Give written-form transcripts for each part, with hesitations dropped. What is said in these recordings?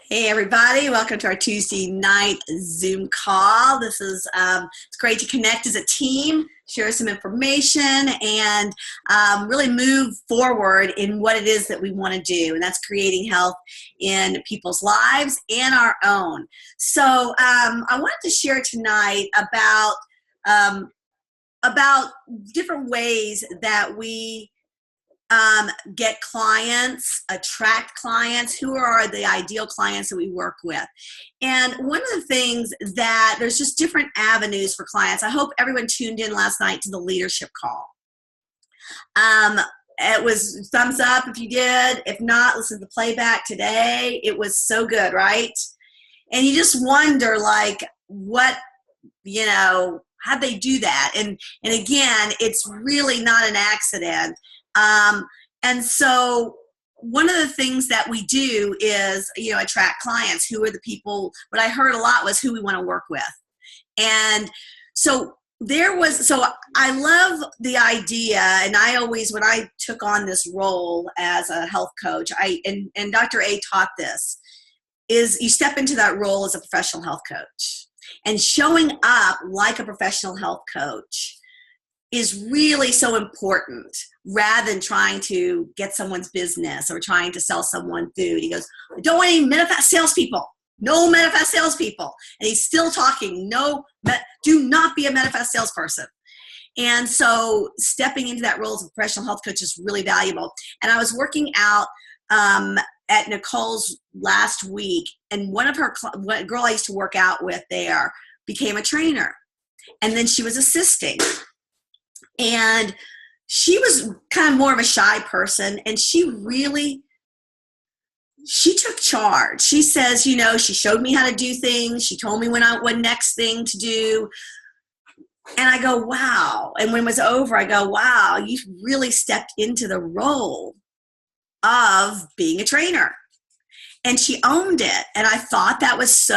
Hey everybody, welcome to our Tuesday night Zoom call. It's great to connect as a team, share some information, and really move forward in what it is that we want to do, and that's creating health in people's lives and our own. So I wanted to share tonight um, about different ways that we get clients, attract clients, who are the ideal clients that we work with. And one of the things that there's just different avenues for clients. I hope everyone tuned in last night to the leadership call. It was thumbs up if you did. If not, listen to the playback today. It was so good, right? And you just wonder, like, what, how'd they do that? And again, it's really not an accident. And so one of the things that we do is, attract clients. Who are the people? What I heard a lot was who we want to work with. And so I love the idea, and I always, when I took on this role as a health coach, and Dr. A taught this, is you step into that role as a professional health coach. And showing up like a professional health coach is really so important, rather than trying to get someone's business or trying to sell someone food. He goes, I don't want any Medifast salespeople. No Medifast salespeople. And he's still talking, do not be a Medifast salesperson. And so stepping into that role as a professional health coach is really valuable. And I was working out at Nicole's last week, and one girl I used to work out with there became a trainer. And then she was assisting. And she was kind of more of a shy person, and she took charge. She says, she showed me how to do things. She told me what next thing to do. And I go, wow. And when it was over, I go, wow, you really stepped into the role of being a trainer. And she owned it. And I thought that was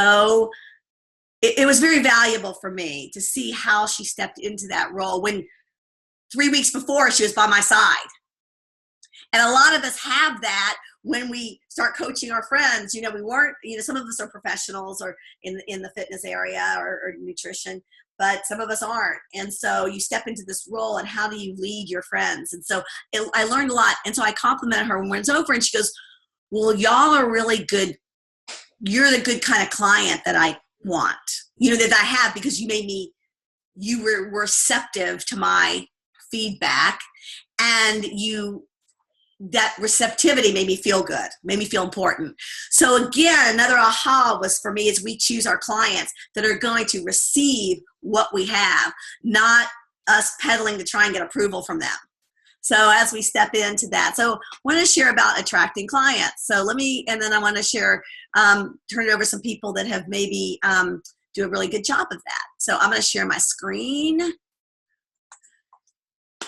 it was very valuable for me to see how she stepped into that role when 3 weeks before she was by my side. And a lot of us have that when we start coaching our friends. We weren't, some of us are professionals or in the fitness area or nutrition, but some of us aren't. And so you step into this role, and how do you lead your friends? And so I learned a lot. And so I complimented her when it's over, and she goes, well, y'all are really good. You're the good kind of client that I want, that I have, because you were receptive to my feedback, and that receptivity made me feel good, made me feel important. So again, another aha was for me is we choose our clients that are going to receive what we have, not us peddling to try and get approval from them. So as we step into that, so I want to share about attracting clients. So and then I want to share, turn it over to some people that have maybe do a really good job of that. So I'm going to share my screen.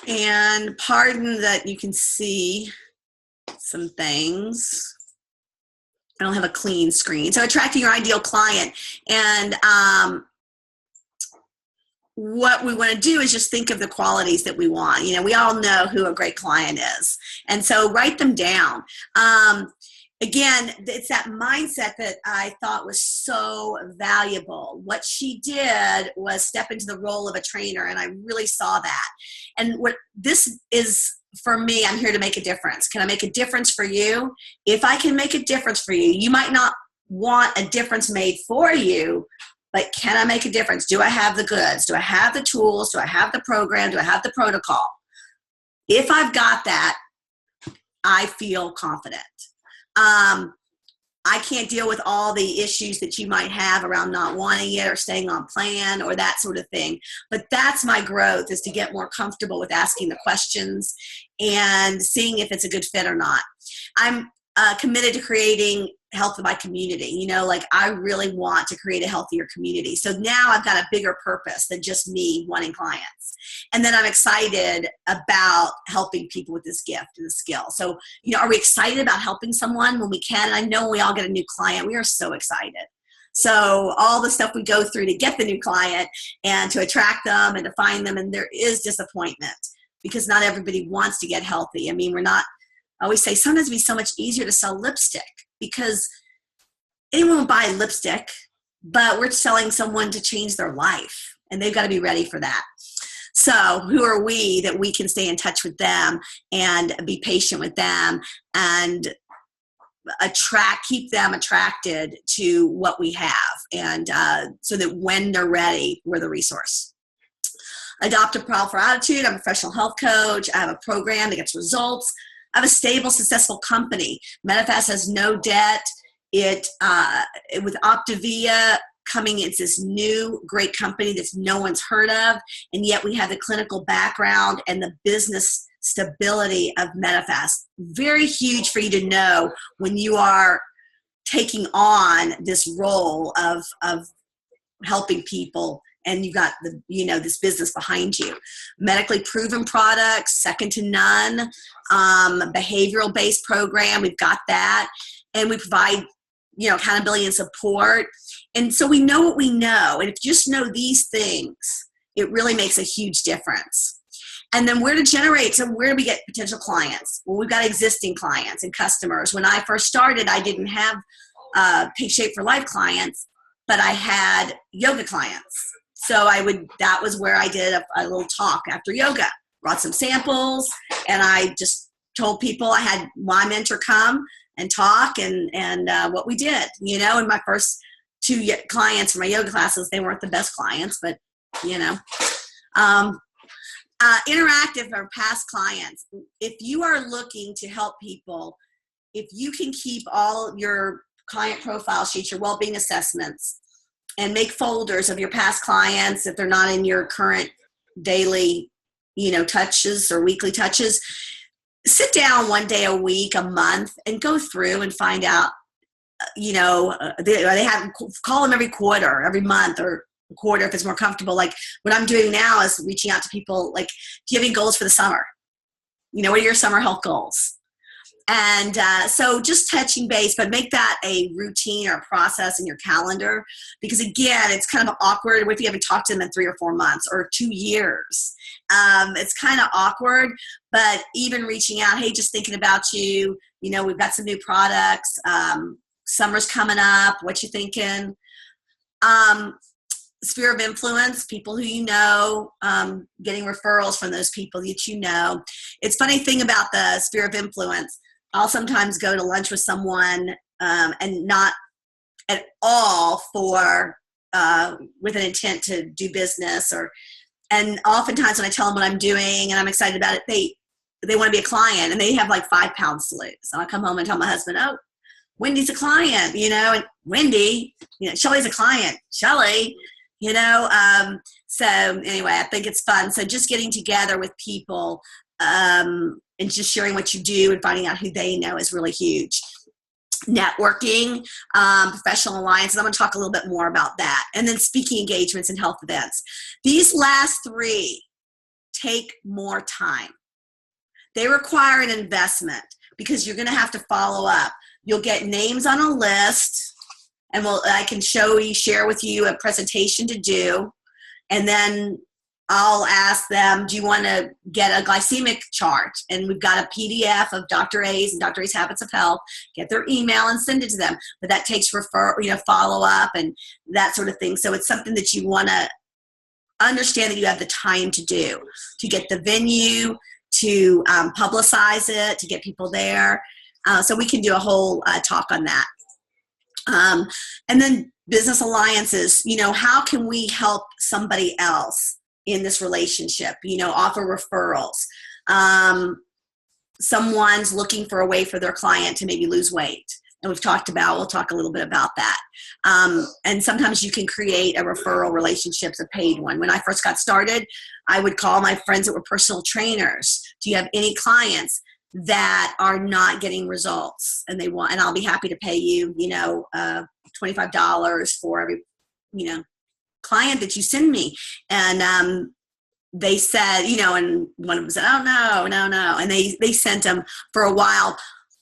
And pardon that you can see some things. I don't have a clean screen. So attracting your ideal client. And what we want to do is just think of the qualities that we want. We all know who a great client is. And so write them down. Again, it's that mindset that I thought was so valuable. What she did was step into the role of a trainer, and I really saw that. And what this is for me, I'm here to make a difference. Can I make a difference for you? If I can make a difference for you, you might not want a difference made for you, but can I make a difference? Do I have the goods? Do I have the tools? Do I have the program? Do I have the protocol? If I've got that, I feel confident. I can't deal with all the issues that you might have around not wanting it or staying on plan or that sort of thing. But that's my growth, is to get more comfortable with asking the questions and seeing if it's a good fit or not. I'm committed to creating health in my community. I really want to create a healthier community. So now I've got a bigger purpose than just me wanting clients. And then I'm excited about helping people with this gift and the skill. So, are we excited about helping someone when we can? I know when we all get a new client, we are so excited. So all the stuff we go through to get the new client and to attract them and to find them, and there is disappointment because not everybody wants to get healthy. I always say sometimes it'd be so much easier to sell lipstick because anyone will buy lipstick, but we're selling someone to change their life, and they've got to be ready for that. So who are we that we can stay in touch with them and be patient with them and keep them attracted to what we have, and so that when they're ready, we're the resource. Adopt a Powerful Attitude. I'm a professional health coach. I have a program that gets results. I have a stable, successful company. Medifast has no debt. With Optavia coming, it's this new great company that no one's heard of, and yet we have the clinical background and the business stability of Medifast. Very huge for you to know when you are taking on this role of helping people, and you've got this business behind you. Medically proven products, second to none. Behavioral based program, we've got that, and we provide accountability and support. And so we know what we know, and if you just know these things, it really makes a huge difference. And then where do we get potential clients? Well, we've got existing clients and customers. When I first started, I didn't have Take Shape for Life clients, but I had yoga clients. So that was where I did a little talk after yoga, brought some samples, and I just told people, I had my mentor come and talk and what we did, and my first 2 clients for my yoga classes, they weren't the best clients, but interactive or past clients. If you are looking to help people, if you can keep all your client profile sheets, your well-being assessments, and make folders of your past clients if they're not in your current daily, touches or weekly touches, sit down one day a week, a month, and go through and find out, they have, call them every quarter, every month, or a quarter if it's more comfortable. Like what I'm doing now is reaching out to people like, do you have any goals for the summer? What are your summer health goals? And so just touching base, but make that a routine or a process in your calendar, because again, it's kind of awkward if you haven't talked to them in 3 or 4 months or 2 years. It's kind of awkward, but even reaching out, hey, just thinking about you, we've got some new products. Summer's coming up. What you thinking? Sphere of influence, people who getting referrals from those people that It's funny thing about the sphere of influence. I'll sometimes go to lunch with someone and not at all with an intent to do business, and oftentimes when I tell them what I'm doing and I'm excited about it, they want to be a client, and they have like 5 pounds to lose. So I come home and tell my husband, oh, Wendy's a client, and Wendy, Shelly's a client, Shelly, so anyway, I think it's fun. So just getting together with people and just sharing what you do and finding out who they know is really huge. Networking, professional alliances. I'm going to talk a little bit more about that. And then speaking engagements and health events. These last 3 take more time. They require an investment because you're going to have to follow up. You'll get names on a list, and I can share with you a presentation to do, and then I'll ask them, do you want to get a glycemic chart? And we've got a PDF of Dr. A's and Dr. A's Habits of Health. Get their email and send it to them. But that takes follow up and that sort of thing. So it's something that you want to understand that you have the time to do, to get the venue, to publicize it, to get people there. So we can do a whole talk on that. And then business alliances. How can we help somebody else in this relationship? Offer referrals. Someone's looking for a way for their client to maybe lose weight. And we'll talk a little bit about that. And sometimes you can create a referral relationship, a paid one. When I first got started, I would call my friends that were personal trainers. Do you have any clients that are not getting results? And I'll be happy to pay you, $25 for every, client that you send me. And they said, and one of them said, oh, no. And they sent them for a while.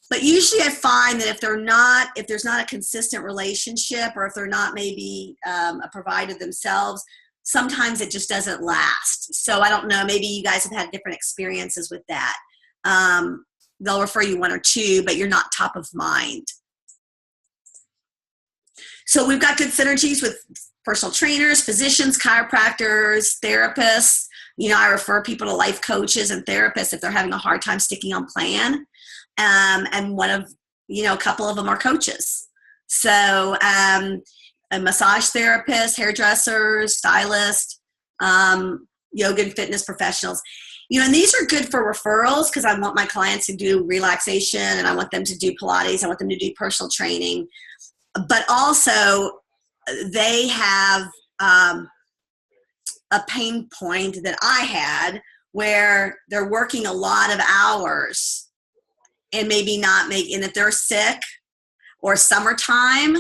But usually I find that if there's not a consistent relationship, or if they're not maybe a provider themselves, sometimes it just doesn't last. So I don't know, maybe you guys have had different experiences with that. They'll refer you 1 or 2, but you're not top of mind. So we've got good synergies with personal trainers, physicians, chiropractors, therapists. I refer people to life coaches and therapists if they're having a hard time sticking on plan. And a couple of them are coaches. So a massage therapist, hairdressers, stylists, yoga and fitness professionals. And these are good for referrals because I want my clients to do relaxation and I want them to do Pilates. I want them to do personal training. But also they have a pain point that I had where they're working a lot of hours and maybe not and if they're sick or summertime,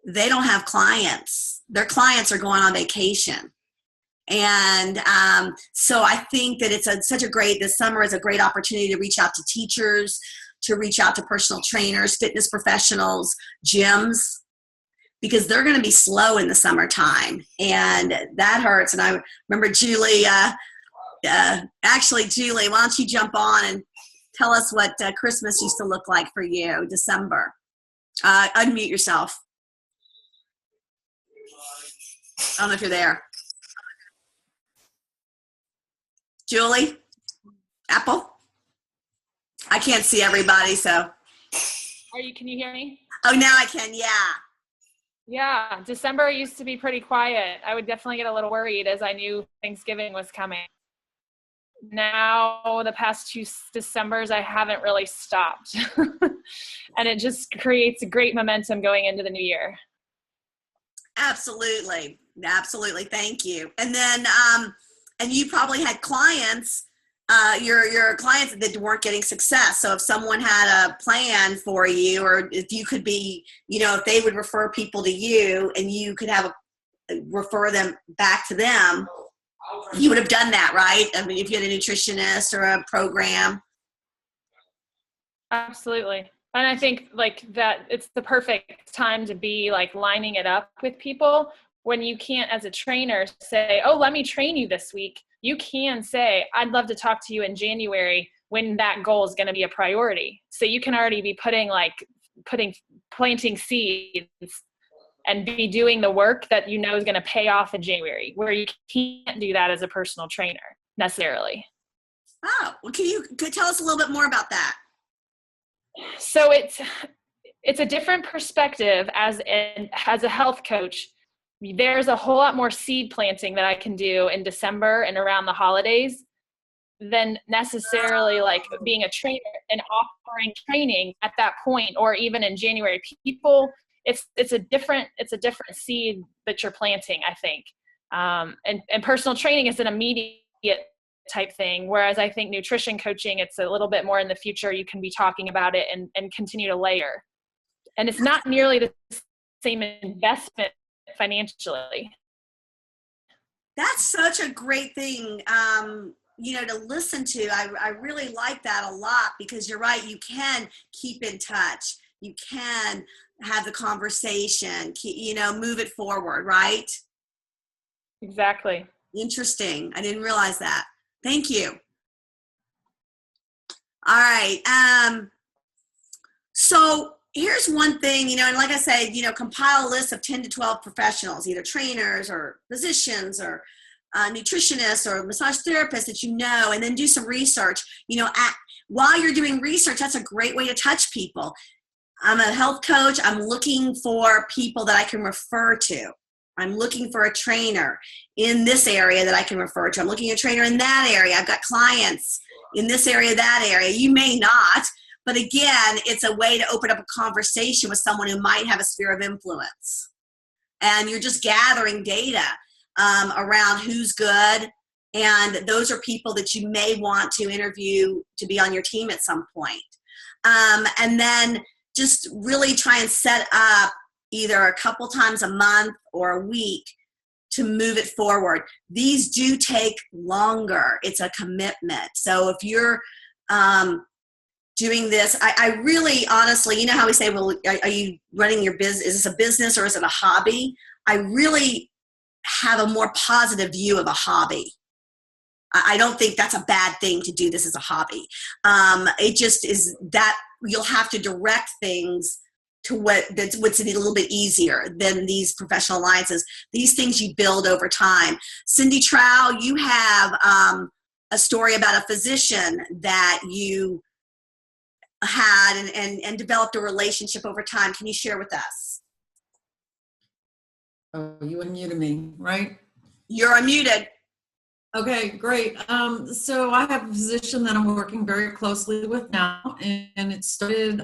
they don't have clients. Their clients are going on vacation. And so I think that it's this summer is a great opportunity to reach out to teachers, to reach out to personal trainers, fitness professionals, gyms, because they're going to be slow in the summertime. And that hurts. And I remember Julie, Julie, why don't you jump on and tell us what Christmas used to look like for you, December. Unmute yourself. I don't know if you're there. Julie? Apple? I can't see everybody, so. Can you hear me? Oh, now I can, yeah. Yeah, December used to be pretty quiet. I would definitely get a little worried as I knew Thanksgiving was coming. Now, the past 2 Decembers, I haven't really stopped. And it just creates a great momentum going into the new year. Absolutely. Absolutely. Thank you. And then, and you probably had clients, your clients that weren't getting success. So if someone had a plan for you, or if you could be, if they would refer people to you and you could refer them back to them, you would have done that, right? I mean, if you had a nutritionist or a program. Absolutely. And I think that it's the perfect time to be lining it up with people when you can't, as a trainer, say, oh, let me train you this week. You can say, I'd love to talk to you in January when that goal is going to be a priority. So you can already be planting seeds and be doing the work that is going to pay off in January, where you can't do that as a personal trainer necessarily. Oh, well, could tell us a little bit more about that? So it's a different perspective as a health coach. There's a whole lot more seed planting that I can do in December and around the holidays than necessarily being a trainer and offering training at that point, or even in January. People, it's a different seed that you're planting, I think. And personal training is an immediate type thing, whereas I think nutrition coaching, it's a little bit more in the future. You can be talking about it and continue to layer. And it's not nearly the same investment financially. That's such a great thing, to listen to. I really like that a lot, because you're right. You can keep in touch. You can have the conversation, move it forward, right? Exactly. Interesting. I didn't realize that. Thank you. All right. So here's one thing, and like I said, compile a list of 10 to 12 professionals, either trainers or physicians or nutritionists or massage therapists that and then do some research. While you're doing research, that's a great way to touch people. I'm a health coach. I'm looking for people that I can refer to. I'm looking for a trainer in this area that I can refer to. I'm looking at a trainer in that area. I've got clients in this area, that area. You may not, but again, it's a way to open up a conversation with someone who might have a sphere of influence. And you're just gathering data around who's good. And those are people that you may want to interview to be on your team at some point. And then just really try and set up either a couple times a month or a week to move it forward. These do take longer. It's a commitment. So if you're doing this, I really honestly, how we say, well, are you running your business? Is this a business or is it a hobby? I really have a more positive view of a hobby. I don't think that's a bad thing to do this as a hobby. It just is that you'll have to direct things to what's a little bit easier than these professional alliances. These things you build over time. Cindy Trow, you have a story about a physician that you had and developed a relationship over time. Can you share with us? Oh, you unmuted me, right? You're unmuted. Okay, great. So I have a physician that I'm working very closely with now, and it started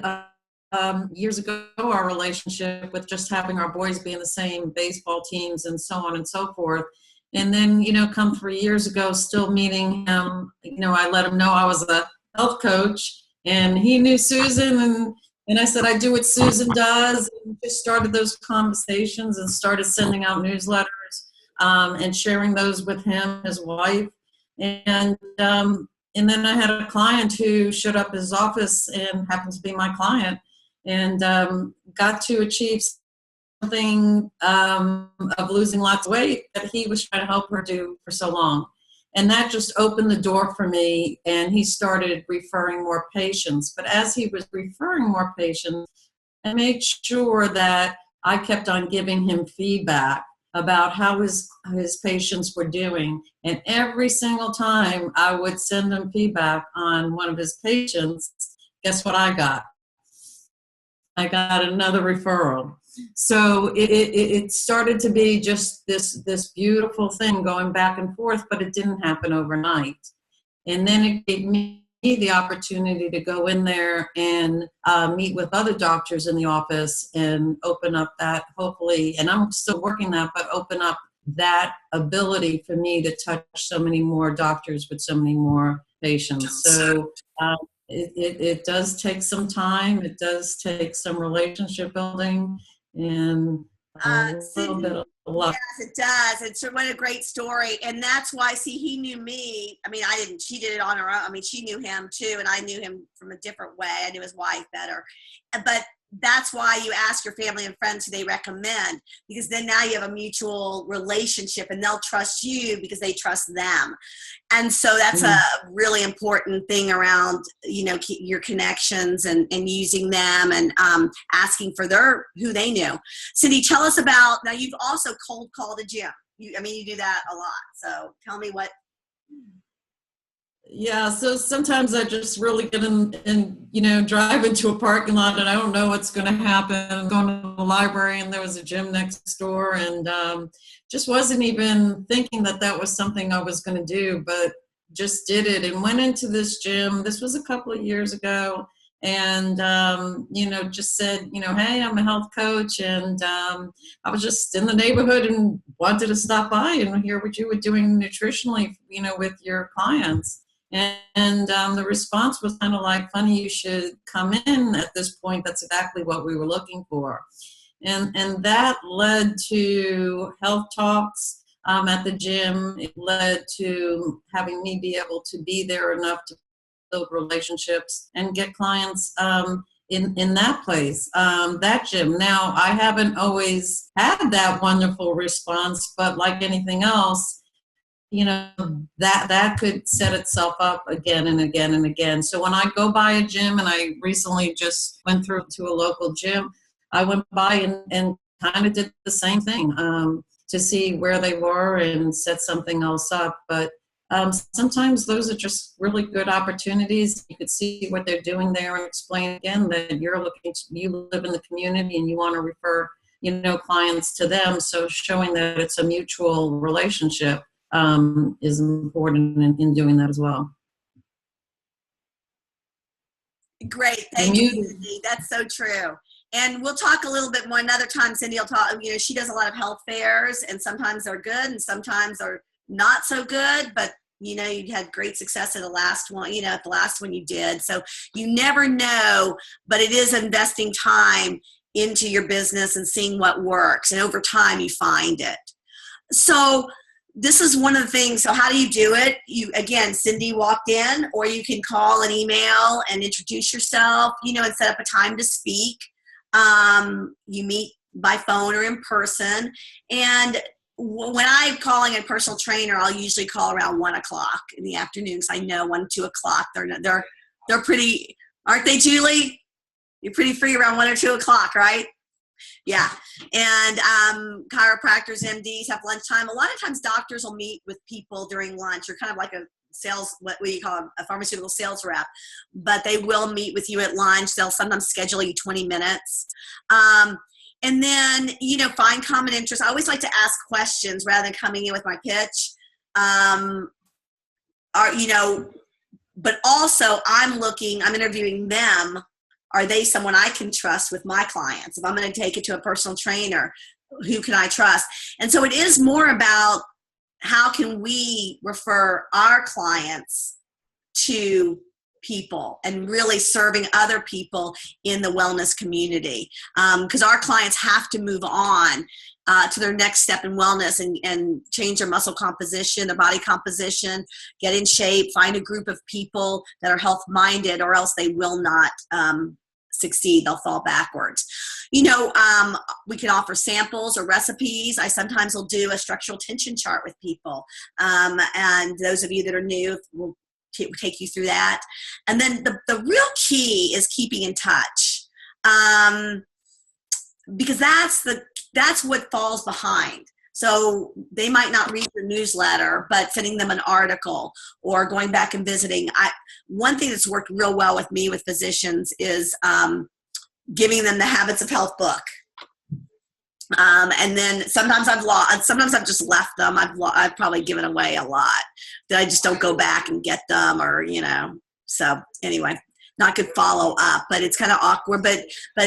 years ago, our relationship with just having our boys be in the same baseball teams and so on and so forth. And then, come 3 years ago, still meeting him, I let him know I was a health coach, and he knew Susan, and I said, I do what Susan does, and just started those conversations and started sending out newsletters and sharing those with him, his wife. And then I had a client who showed up at his office and happened to be my client, and got to achieve something of losing lots of weight that he was trying to help her do for so long. And that just opened the door for me, and he started referring more patients. But as he was referring more patients, I made sure that I kept on giving him feedback about how his patients were doing. And every single time I would send him feedback on one of his patients, guess what I got? I got another referral. So it started to be just this beautiful thing going back and forth, but it didn't happen overnight. And then it gave me the opportunity to go in there and meet with other doctors in the office and open up that, hopefully, and I'm still working that, but open up that ability for me to touch so many more doctors with so many more patients. So it does take some time. It does take some relationship building and a little bit of luck. Yes, it does. It's what a great story. And that's why, see, he knew me. I mean, I didn't, she did it on her own. I mean, she knew him too, and I knew him from a different way. I knew his wife better. But that's why you ask your family and friends who they recommend, because then now you have a mutual relationship and they'll trust you because they trust them. And so that's a really important thing around, your connections and using them and asking for who they knew. Cindy, tell us about, now you've also cold called a gym. You do that a lot. So tell me what. Yeah, so sometimes I just really get in, drive into a parking lot and I don't know what's going to happen. I'm going to the library and there was a gym next door, and just wasn't even thinking that was something I was going to do, but just did it and went into this gym. This was a couple of years ago, and just said, hey, I'm a health coach, and I was just in the neighborhood and wanted to stop by and hear what you were doing nutritionally, with your clients. And the response was kind of like, funny you should come in at this point. That's exactly what we were looking for. And that led to health talks at the gym. It led to having me be able to be there enough to build relationships and get clients in that place, that gym. Now, I haven't always had that wonderful response, but like anything else, that could set itself up again and again and again. So when I go by a gym, and I recently just went through to a local gym, I went by and kind of did the same thing to see where they were and set something else up. But sometimes those are just really good opportunities. You could see what they're doing there and explain again that you live in the community and you want to refer, clients to them. So showing that it's a mutual relationship is important in doing that as well. Great. Thank you, Cindy. That's so true. And we'll talk a little bit more another time. Cindy will talk, she does a lot of health fairs, and sometimes they're good and sometimes they're not so good, but you had great success at the last one, at the last one you did. So you never know, but it is investing time into your business and seeing what works. And over time you find it. So this is one of the things. So how do you do it? Again, Cindy walked in, or you can call and email and introduce yourself, and set up a time to speak. You meet by phone or in person. And when I'm calling a personal trainer, I'll usually call around 1 o'clock in the afternoon. So I know 1, 2 o'clock, they're pretty, aren't they, Julie? You're pretty free around 1 or 2 o'clock, right? Yeah. And chiropractors, MDs have lunchtime. A lot of times doctors will meet with people during lunch. You're kind of like a sales, what do you call a pharmaceutical sales rep, but they will meet with you at lunch. They'll sometimes schedule you 20 minutes. And then, you know, find common interests. I always like to ask questions rather than coming in with my pitch. You know, but also I'm interviewing them. Are they someone I can trust with my clients? If I'm going to take it to a personal trainer, who can I trust? And so it is more about how can we refer our clients to people and really serving other people in the wellness community, because our clients have to move on to their next step in wellness and change their muscle composition, their body composition, get in shape, find a group of people that are health minded, or else they will not succeed. They'll fall backwards. You know, we can offer samples or recipes. I sometimes will do a structural tension chart with people, and those of you that are new will take you through that. And then the real key is keeping in touch, because that's what falls behind. So they might not read your newsletter, but sending them an article or going back and visiting. One thing that's worked real well with me with physicians is giving them the Habits of Health book. And then sometimes I've just left them. I've probably given away a lot that I just don't go back and get them, or, you know, so anyway, not good follow up, but it's kind of awkward, but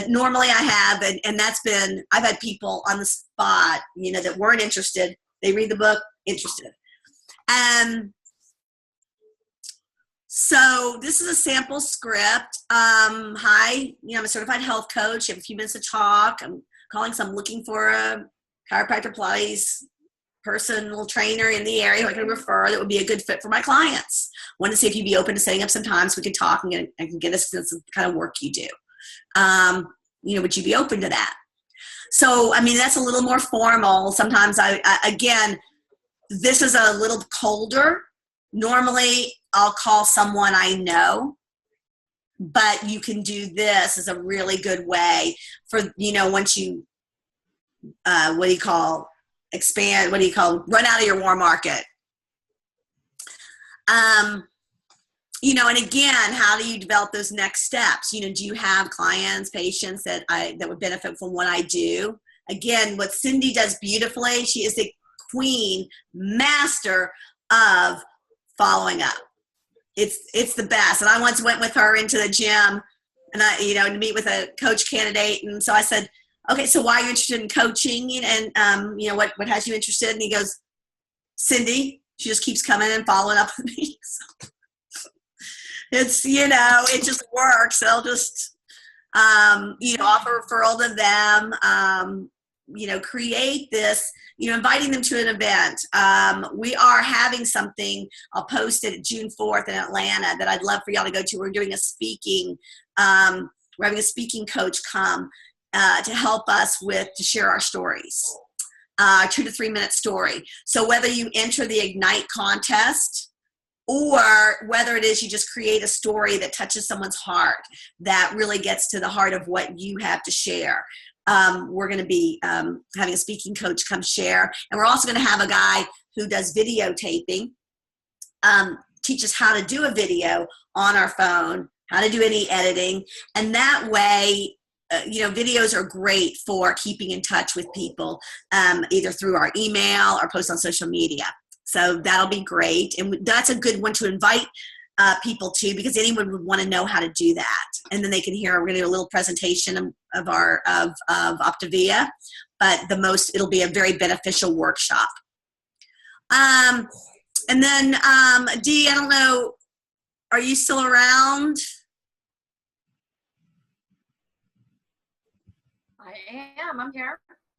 normally I have, and I've had people on the spot, you know, that weren't interested. They read the book, interested. So this is a sample script. Hi, you know, I'm a certified health coach. You have a few minutes to talk. I'm looking for a chiropractor, Pilates personal trainer in the area who I can refer that would be a good fit for my clients. Want to see if you'd be open to setting up some time so we could talk and get a sense of the kind of work you do. You know, would you be open to that? So, I mean, that's a little more formal. Sometimes again, this is a little colder. Normally I'll call someone I know, but you can do this as a really good way for, you know, once you, run out of your warm market. You know, and again, how do you develop those next steps? You know, do you have clients, patients that would benefit from what I do? Again, what Cindy does beautifully, she is the queen master of following up. It's the best. And I once went with her into the gym and to meet with a coach candidate. And so I said, okay, so why are you interested in coaching? And you know, what has you interested? And he goes, Cindy, she just keeps coming and following up with me. So it's, you know, it just works. They'll just, offer referral to them, create this, inviting them to an event. We are having something, I'll post it June 4th in Atlanta that I'd love for y'all to go to. We're doing we're having a speaking coach come to help us to share our stories, 2 to 3 minute story. So whether you enter the Ignite contest or whether it is you just create a story that touches someone's heart, that really gets to the heart of what you have to share. We're going to be having a speaking coach come share. And we're also going to have a guy who does videotaping, teach us how to do a video on our phone, how to do any editing. And that way, videos are great for keeping in touch with people, either through our email or post on social media. So that'll be great. And that's a good one to invite people to, because anyone would want to know how to do that. And then they can hear, we're going to do a little presentation of Optavia, but it'll be a very beneficial workshop. And then Dee, I don't know, are you still around? I am, I'm here.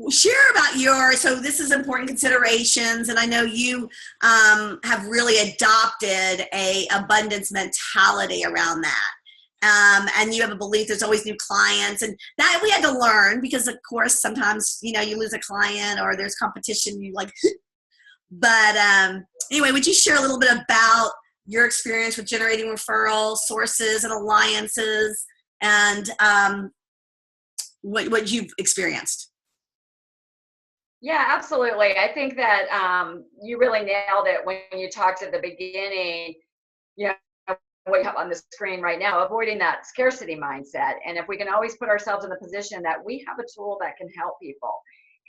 Share about so this is important considerations, and I know you have really adopted a abundance mentality around that, and you have a belief there's always new clients, and that we had to learn, because of course sometimes you lose a client or there's competition, but anyway, would you share a little bit about your experience with generating referrals, sources, and alliances, and what you've experienced. Yeah, absolutely. I think that you really nailed it when you talked at the beginning, you know, what you have on the screen right now, avoiding that scarcity mindset. And if we can always put ourselves in the position that we have a tool that can help people.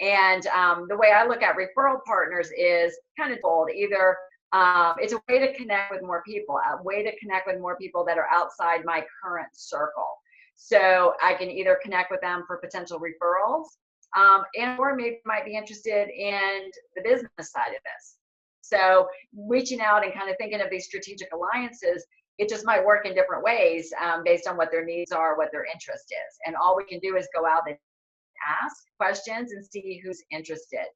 And the way I look at referral partners is kind of bold. Either it's a way to connect with more people, a way to connect with more people that are outside my current circle. So I can either connect with them for potential referrals, and or maybe might be interested in the business side of this. So reaching out and kind of thinking of these strategic alliances, it just might work in different ways based on what their needs are, what their interest is. And all we can do is go out and ask questions and see who's interested.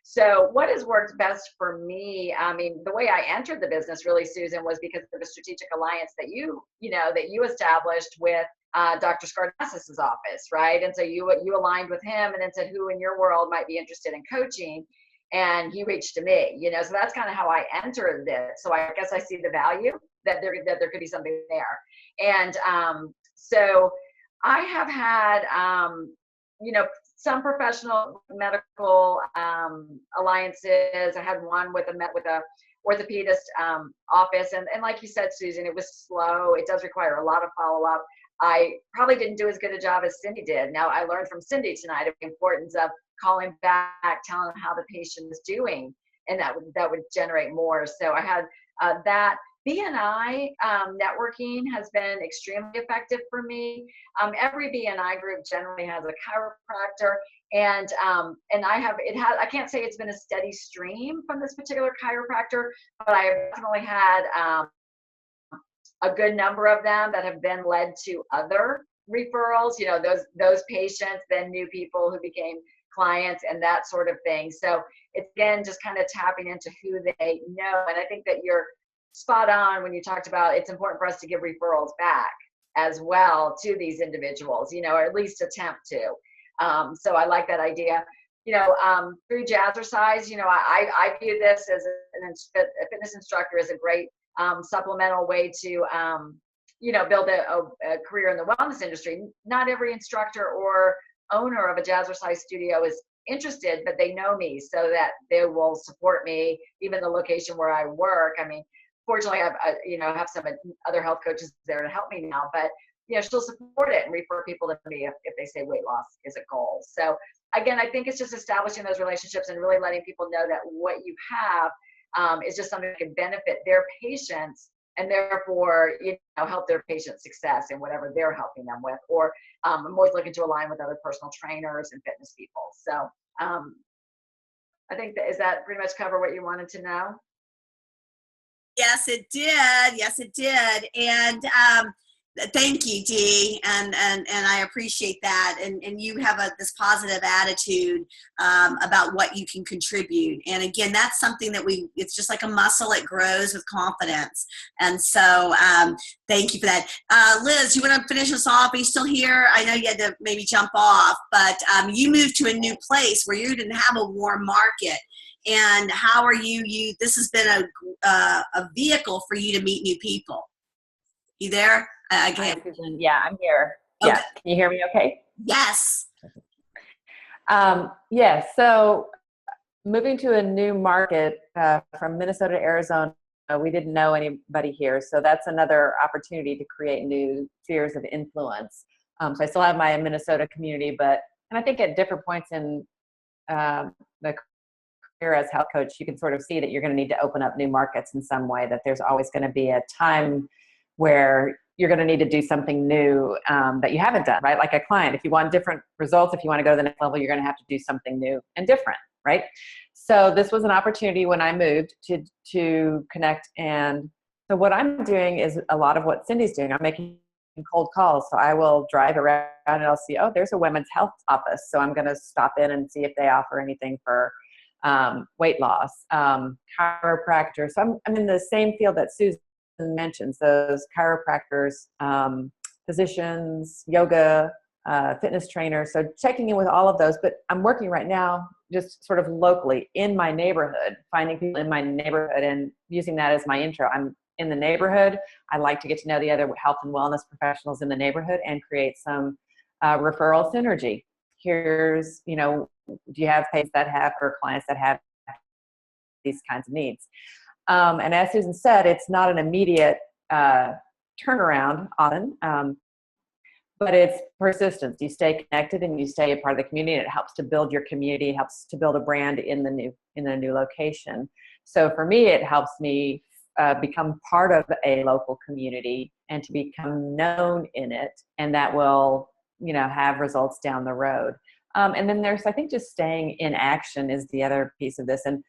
So what has worked best for me? I mean, the way I entered the business really, Susan, was because of the strategic alliance that you established with Dr. Scardassis's office, right? And so you aligned with him and then said who in your world might be interested in coaching, and he reached to me, so that's kind of how I entered this. So I guess I see the value that there could be something there. And so I have had, some professional medical alliances. I had one with a orthopedist office, and like you said, Susan, it was slow. It does require a lot of follow-up. I probably didn't do as good a job as Cindy did. Now, I learned from Cindy tonight of the importance of calling back, telling them how the patient is doing, and that would generate more. So I had that. BNI networking has been extremely effective for me. Every BNI group generally has a chiropractor, and I can't say it's been a steady stream from this particular chiropractor, but I have definitely had a good number of them that have then led to other referrals. Those patients, then new people who became clients and that sort of thing. So it's, again, just kind of tapping into who they know. And I think that you're spot on when you talked about it's important for us to give referrals back as well to these individuals, or at least attempt to. So I like that idea. Through Jazzercise, I view this as a fitness instructor as a great supplemental way to, build a career in the wellness industry. Not every instructor or owner of a Jazzercise studio is interested, but they know me so that they will support me, even the location where I work. I mean, fortunately, I have some other health coaches there to help me now, but she'll support it and refer people to me if they say weight loss is a goal. So again, I think it's just establishing those relationships and really letting people know that what you have is just something that can benefit their patients, and therefore help their patient success in whatever they're helping them with. Or I'm always looking to align with other personal trainers and fitness people. So I think does that pretty much cover what you wanted to know? Yes, it did. Yes, it did. And thank you, Dee. And I appreciate that. And you have this positive attitude about what you can contribute. And again, that's something that it's just like a muscle. It grows with confidence. And so thank you for that. Liz, you want to finish us off? Are you still here? I know you had to maybe jump off, but you moved to a new place where you didn't have a warm market. And how are you? This has been a vehicle for you to meet new people. You there? Again. Yeah, I'm here. Okay. Yeah, can you hear me okay? Yes. Yeah, so moving to a new market from Minnesota to Arizona, we didn't know anybody here. So that's another opportunity to create new spheres of influence. So I still have my Minnesota community, and I think at different points in the career as health coach, you can sort of see that you're going to need to open up new markets in some way, that there's always going to be a time where you're going to need to do something new that you haven't done, right? Like a client, if you want different results, if you want to go to the next level, you're going to have to do something new and different, right? So this was an opportunity when I moved to connect. And so what I'm doing is a lot of what Cindy's doing. I'm making cold calls. So I will drive around and I'll see, oh, there's a women's health office. So I'm going to stop in and see if they offer anything for weight loss, chiropractor. So I'm in the same field that Susan mentions, those chiropractors, physicians, yoga, fitness trainers. So checking in with all of those, but I'm working right now just sort of locally in my neighborhood, finding people in my neighborhood and using that as my intro. I'm in the neighborhood. I like to get to know the other health and wellness professionals in the neighborhood and create some referral synergy. Here's, you know, do you have patients that have or clients that have these kinds of needs? And as Susan said, it's not an immediate turnaround often, but it's persistence. You stay connected and you stay a part of the community, and it helps to build your community, it helps to build a brand in the new location. So for me, it helps me become part of a local community and to become known in it, and that will, you know, have results down the road. And then there's, I think, just staying in action is the other piece of this, and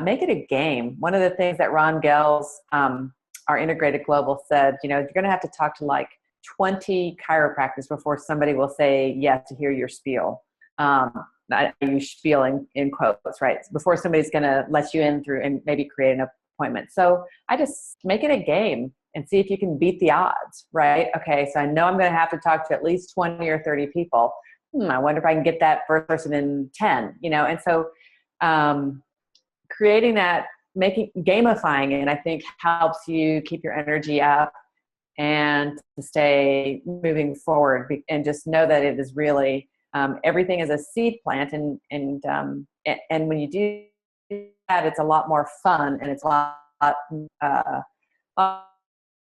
make it a game. One of the things that Ron Gels, our integrated global, said, you know, you're going to have to talk to like 20 chiropractors before somebody will say yes to hear your spiel. I use spiel in quotes, right? Before somebody's going to let you in through and maybe create an appointment. So I just make it a game and see if you can beat the odds, right? Okay, so I know I'm going to have to talk to at least 20 or 30 people. I wonder if I can get that first person in 10, you know? And so creating that, gamifying it, I think helps you keep your energy up and to stay moving forward, and just know that it is really, everything is a seed plant, and when you do that, it's a lot more fun, and it's a lot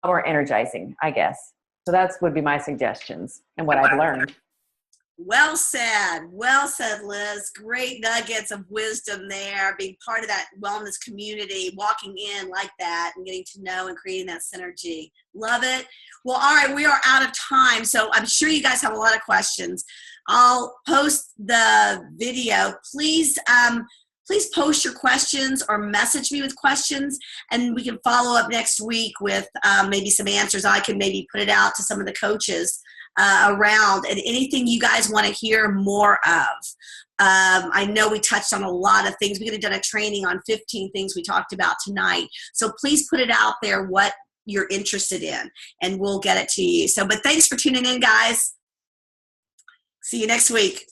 more energizing, I guess. So that's would be my suggestions and what I've learned. Well said, Liz. Great nuggets of wisdom there, being part of that wellness community, walking in like that and getting to know and creating that synergy. Love it. Well, all right, we are out of time, so I'm sure you guys have a lot of questions. I'll post the video. Please post your questions or message me with questions, and we can follow up next week with maybe some answers. I can maybe put it out to some of the coaches around, and anything you guys want to hear more of. I know we touched on a lot of things. We could have done a training on 15 things we talked about tonight. So please put it out there what you're interested in, and we'll get it to you. So, but thanks for tuning in, guys. See you next week.